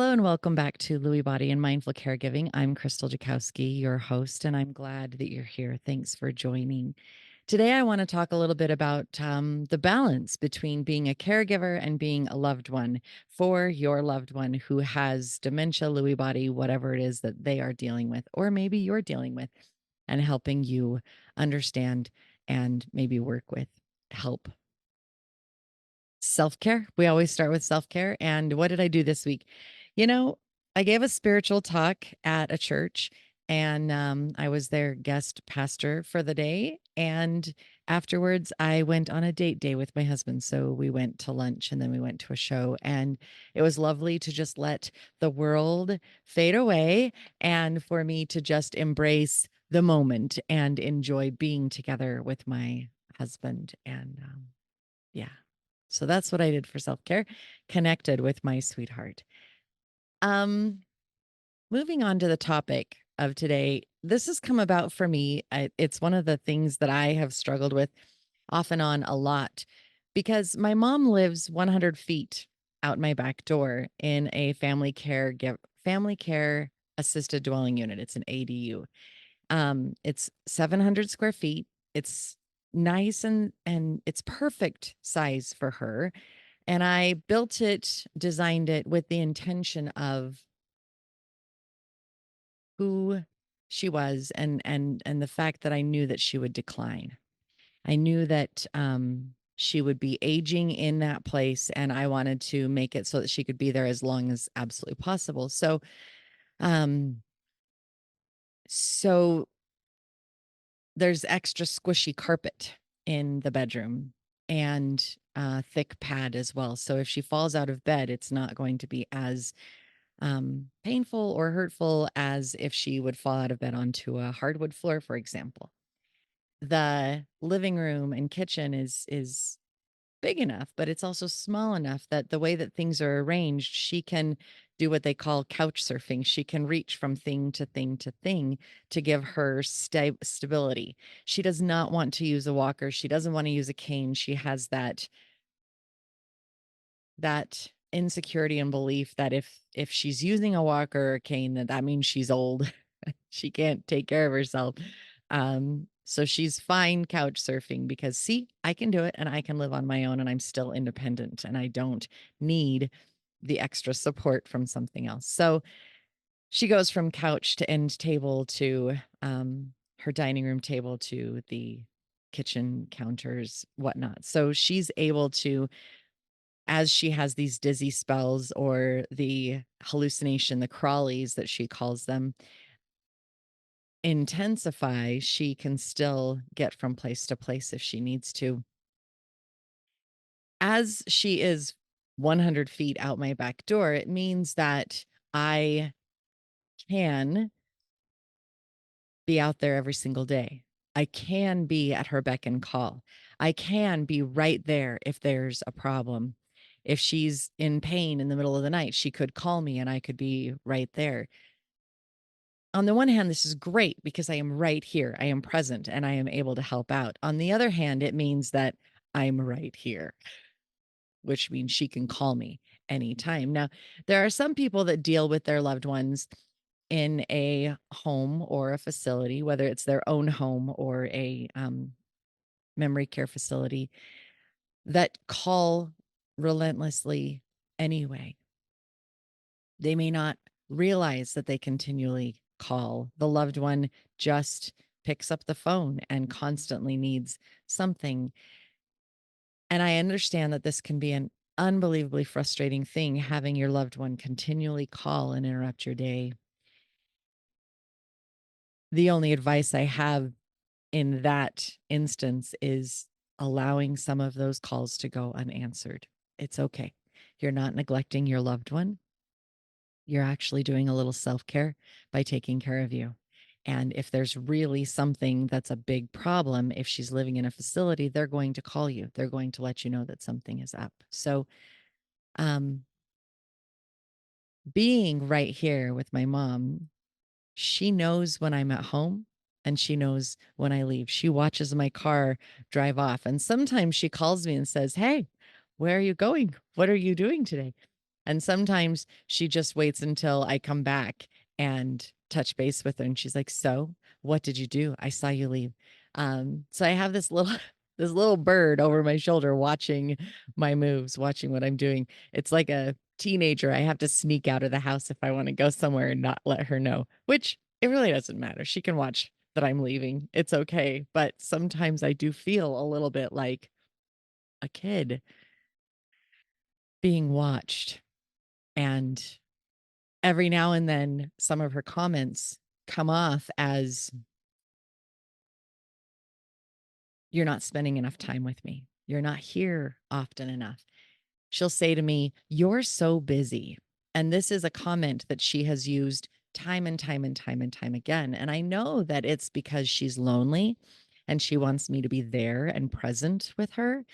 Hello and welcome back to Lewy Body and Mindful Caregiving. I'm Krystal Jakosky, your host, and I'm glad that you're here. Thanks for joining. Today, I want to talk a little bit about the balance between being a caregiver and being a loved one for your loved one who has dementia, Lewy body, whatever it is that they are dealing with, or maybe you're dealing with, and helping you understand and maybe work with help. Self-care. We always start with self-care. And what did I do this week? I gave a spiritual talk at a church, and I was their guest pastor for the day. And afterwards, I went on a date day with my husband. So we went to lunch and then we went to a show. And it was lovely to just let the world fade away and for me to just embrace the moment and enjoy being together with my husband. And yeah. So that's what I did for self-care, connected with my sweetheart. Um, Moving on to the topic of today. This has come about for me. It's one of the things that I have struggled with off and on a lot because my mom lives 100 feet out my back door in a family care assisted dwelling unit. It's an ADU. It's 700 square feet. It's nice and it's perfect size for her. And I built it, designed it with the intention of who she was and the fact that I knew that she would decline. I knew that she would be aging in that place and I wanted to make it so that she could be there as long as absolutely possible. Um so there's extra squishy carpet in the bedroom and thick pad as well. So if she falls out of bed, it's not going to be as painful or hurtful as if she would fall out of bed onto a hardwood floor, for example. The living room and kitchen is big enough, but it's also small enough that the way that things are arranged, she can do what they call couch surfing. She can reach from thing to thing to thing to give her stability. She does not want to use a walker. She doesn't want to use a cane. She has that insecurity and belief that if she's using a walker or a cane, that means she's old. She can't take care of herself. So she's fine couch surfing because see, I can do it and I can live on my own and I'm still independent and I don't need the extra support from something else. So she goes from couch to end table to her dining room table to the kitchen counters, whatnot. So she's able to, as she has these dizzy spells or the hallucination, the crawlies that she calls them, intensify, she can still get from place to place if she needs to. As she is 100 feet out my back door, it means that I can be out there every single day. I can be at her beck and call. I can be right there if there's a problem. If she's in pain in the middle of the night, she could call me and I could be right there. On the one hand, this is great because I am right here. I am present and I am able to help out. On the other hand, it means that I'm right here, which means she can call me anytime. Now, there are some people that deal with their loved ones in a home or a facility, whether it's their own home or a memory care facility, that call relentlessly anyway. They may not realize that they continually call. The loved one just picks up the phone and constantly needs something. And I understand that this can be an unbelievably frustrating thing, having your loved one continually call and interrupt your day. The only advice I have in that instance is allowing some of those calls to go unanswered. It's okay. You're not neglecting your loved one. You're actually doing a little self-care by taking care of you. And if there's really something that's a big problem, if she's living in a facility, they're going to call you. They're going to let you know that something is up. So, um, being right here with my mom, she knows when I'm at home and she knows when I leave. She watches my car drive off. And sometimes she calls me and says, "Hey, where are you going? What are you doing today?" And sometimes she just waits until I come back and touch base with her. And she's like, "So, what did you do? I saw you leave." So I have this little this little bird over my shoulder watching my moves, watching what I'm doing. It's like a teenager. I have to sneak out of the house if I want to go somewhere and not let her know, which it really doesn't matter. She can watch that I'm leaving. It's okay. But sometimes I do feel a little bit like a kid being watched. And every now and then, some of her comments come off as, "You're not spending enough time with me. You're not here often enough." She'll say to me, "You're so busy." And this is a comment that she has used time and time and time and time again. And I know that it's because she's lonely and she wants me to be there and present with her.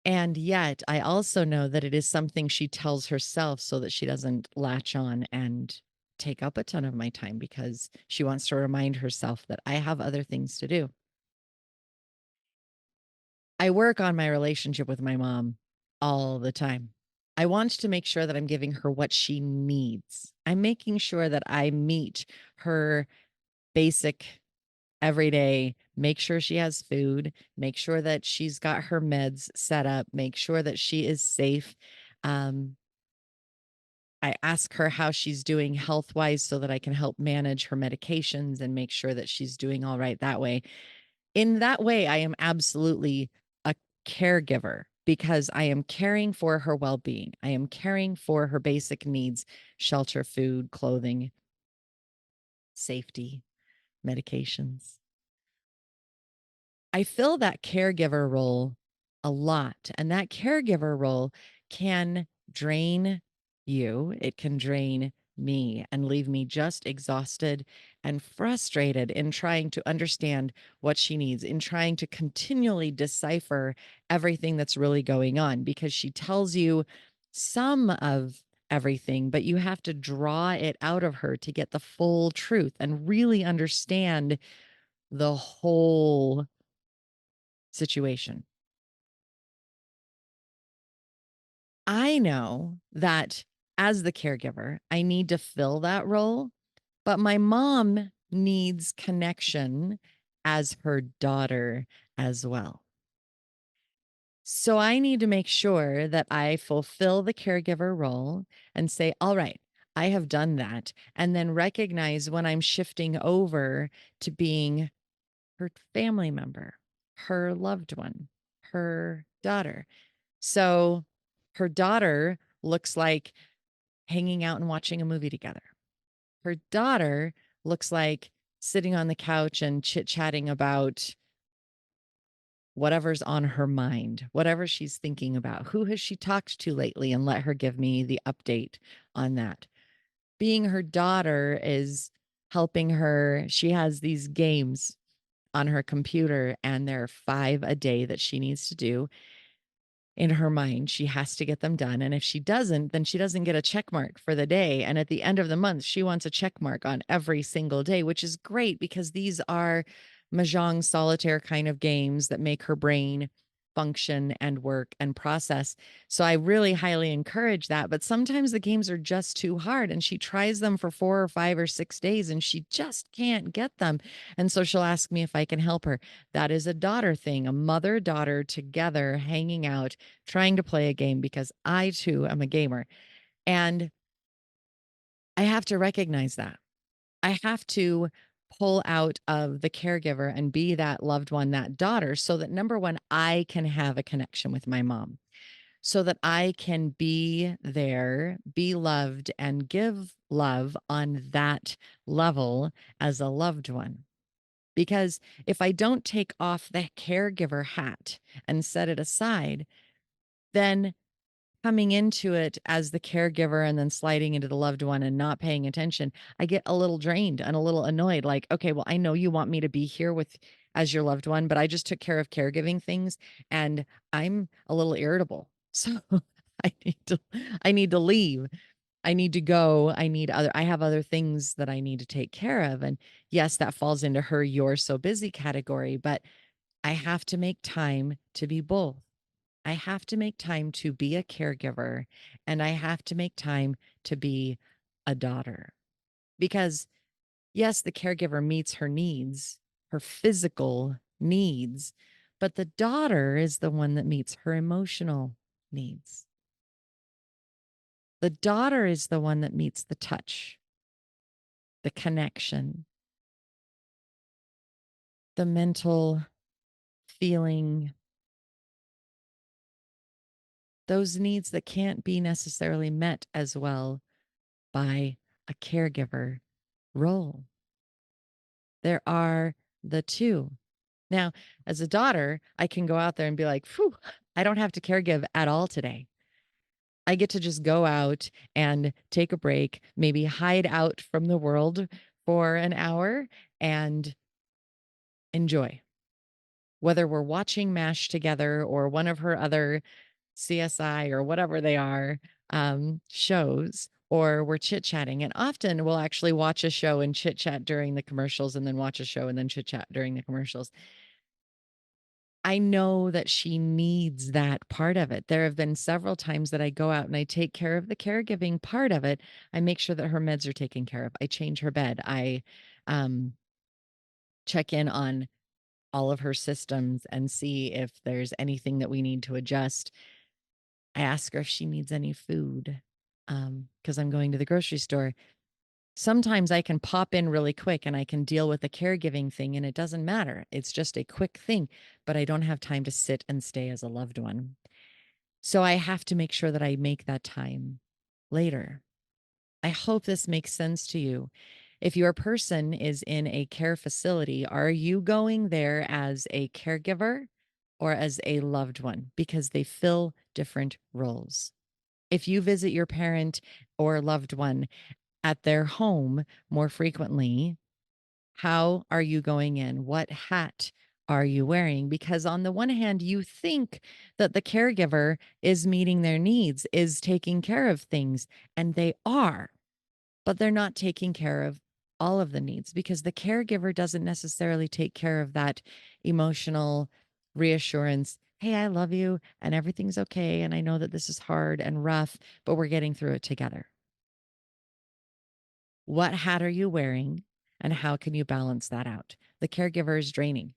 And yet, I also know that it is something she tells herself so that she doesn't latch on and take up a ton of my time because she wants to remind herself that I have other things to do. I work on my relationship with my mom all the time. I want to make sure that I'm giving her what she needs. I'm making sure that I meet her basic everyday, make sure she has food, make sure that she's got her meds set up, make sure that she is safe. Um, I ask her how she's doing health wise so that I can help manage her medications and make sure that she's doing all right that way. In that way, I am absolutely a caregiver because I am caring for her well being. I am caring for her basic needs: shelter, food, clothing, safety, medications. I fill that caregiver role a lot, and that caregiver role can drain you. It can drain me and leave me just exhausted and frustrated in trying to understand what she needs, in trying to continually decipher everything that's really going on because she tells you some of everything, but you have to draw it out of her to get the full truth and really understand the whole situation. I know that as the caregiver, I need to fill that role, but my mom needs connection as her daughter as well. So I need to make sure that I fulfill the caregiver role and say, all right, I have done that. And then recognize when I'm shifting over to being her family member, her loved one, her daughter. So her daughter looks like hanging out and watching a movie together. Her daughter looks like sitting on the couch and chit chatting about whatever's on her mind, whatever she's thinking about. Who has she talked to lately? And let her give me the update on that. Being her daughter is helping her. She has these games on her computer, and there are 5 a day that she needs to do in her mind. She has to get them done. And if she doesn't, then she doesn't get a check mark for the day. And at the end of the month, she wants a check mark on every single day, which is great because these are mahjong solitaire kind of games that make her brain function and work and process. So I really highly encourage that. But sometimes the games are just too hard and she tries them for 4 or 5 or 6 days and she just can't get them. And so she'll ask me if I can help her. That is a daughter thing, a mother daughter together hanging out, trying to play a game because I too am a gamer. And I have to recognize that. I have to pull out of the caregiver and be that loved one, that daughter, so that number one, I can have a connection with my mom, so that I can be there, be loved, and give love on that level as a loved one. Because if I don't take off the caregiver hat and set it aside, then coming into it as the caregiver and then sliding into the loved one and not paying attention, I get a little drained and a little annoyed. Like, okay, well, I know you want me to be here with as your loved one, but I just took care of caregiving things and I'm a little irritable. So I need to leave. I need to go. I have other things that I need to take care of. And yes, that falls into her "you're so busy" category, but I have to make time to be both. I have to make time to be a caregiver and I have to make time to be a daughter. Because, yes, the caregiver meets her needs, her physical needs, but the daughter is the one that meets her emotional needs. The daughter is the one that meets the touch, the connection, the mental feeling, those needs that can't be necessarily met as well by a caregiver role. There are the two. Now, as a daughter, I can go out there and be like, phew, I don't have to caregive at all today. I get to just go out and take a break, maybe hide out from the world for an hour and enjoy. Whether we're watching MASH together or one of her other CSI or whatever they are shows, or we're chit chatting. And often we'll actually watch a show and chit chat during the commercials and then watch a show and then chit chat during the commercials. I know that she needs that part of it. There have been several times that I go out and I take care of the caregiving part of it. I make sure that her meds are taken care of. I change her bed. I um, check in on all of her systems and see if there's anything that we need to adjust. I ask her if she needs any food because I'm going to the grocery store. Sometimes I can pop in really quick and I can deal with the caregiving thing and it doesn't matter. It's just a quick thing, but I don't have time to sit and stay as a loved one. So I have to make sure that I make that time later. I hope this makes sense to you. If your person is in a care facility, are you going there as a caregiver or as a loved one? Because they fill different roles. If you visit your parent or loved one at their home more frequently, how are you going in? What hat are you wearing? Because on the one hand, you think that the caregiver is meeting their needs, is taking care of things, and they are, but they're not taking care of all of the needs because the caregiver doesn't necessarily take care of that emotional reassurance. Hey, I love you and everything's okay. And I know that this is hard and rough, but we're getting through it together. What hat are you wearing and how can you balance that out? The caregiver is draining.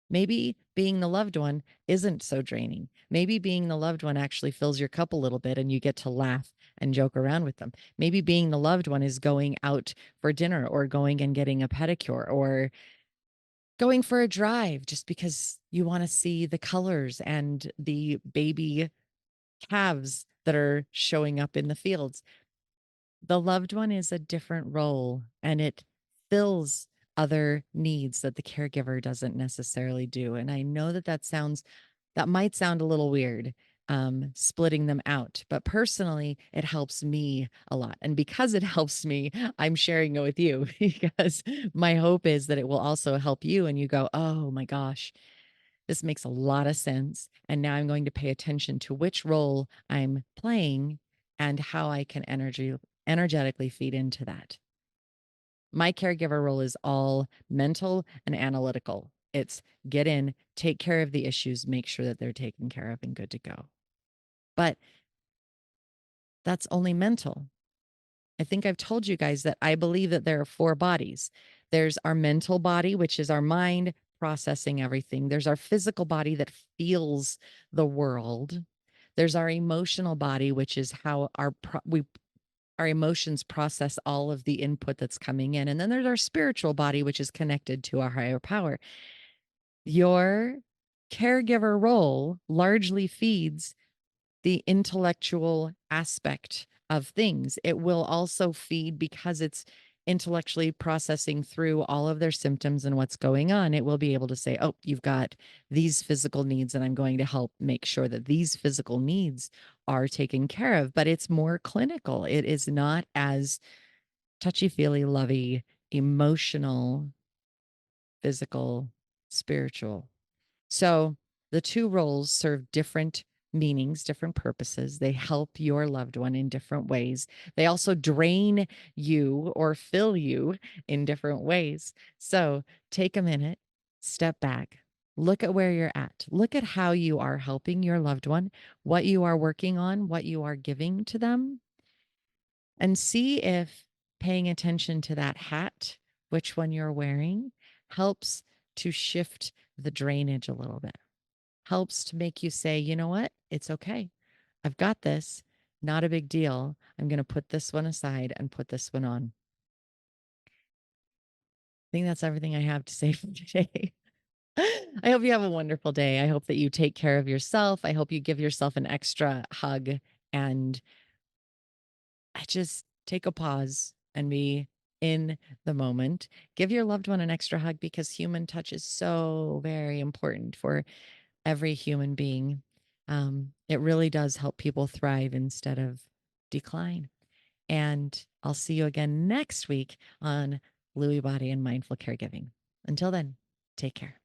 Maybe being the loved one isn't so draining. Maybe being the loved one actually fills your cup a little bit and you get to laugh and joke around with them. Maybe being the loved one is going out for dinner or going and getting a pedicure or going for a drive just because you want to see the colors and the baby calves that are showing up in the fields. The loved one is a different role and it fills other needs that the caregiver doesn't necessarily do. And I know that that might sound a little weird, splitting them out, but personally, it helps me a lot. And because it helps me, I'm sharing it with you because my hope is that it will also help you. And you go, oh my gosh, this makes a lot of sense. And now I'm going to pay attention to which role I'm playing and how I can energetically feed into that. My caregiver role is all mental and analytical. It's get in, take care of the issues, make sure that they're taken care of and good to go. But that's only mental. I think I've told you guys that I believe that there are four bodies. There's our mental body, which is our mind processing everything. There's our physical body that feels the world. There's our emotional body, which is how our emotions process all of the input that's coming in. And then there's our spiritual body, which is connected to our higher power. Your caregiver role largely feeds the intellectual aspect of things. It will also feed because it's intellectually processing through all of their symptoms and what's going on. It will be able to say, oh, you've got these physical needs, and I'm going to help make sure that these physical needs are taken care of. But it's more clinical. It is not as touchy feely, lovey, emotional, physical, spiritual. So the two roles serve different meanings, different purposes. They help your loved one in different ways. They also drain you or fill you in different ways. So take a minute, step back, Look at where you're at. Look at how you are helping your loved one, what you are working on, what you are giving to them, and see if paying attention to that hat, which one you're wearing, helps to shift the drainage a little bit, helps to make you say, you know what? It's okay. I've got this. Not a big deal. I'm going to put this one aside and put this one on. I think that's everything I have to say for today. I hope you have a wonderful day. I hope that you take care of yourself. I hope you give yourself an extra hug and I just take a pause and be in the moment. Give your loved one an extra hug because human touch is so very important for every human being. It really does help people thrive instead of decline. And I'll see you again next week on Lewy Body and Mindful Caregiving. Until then, take care.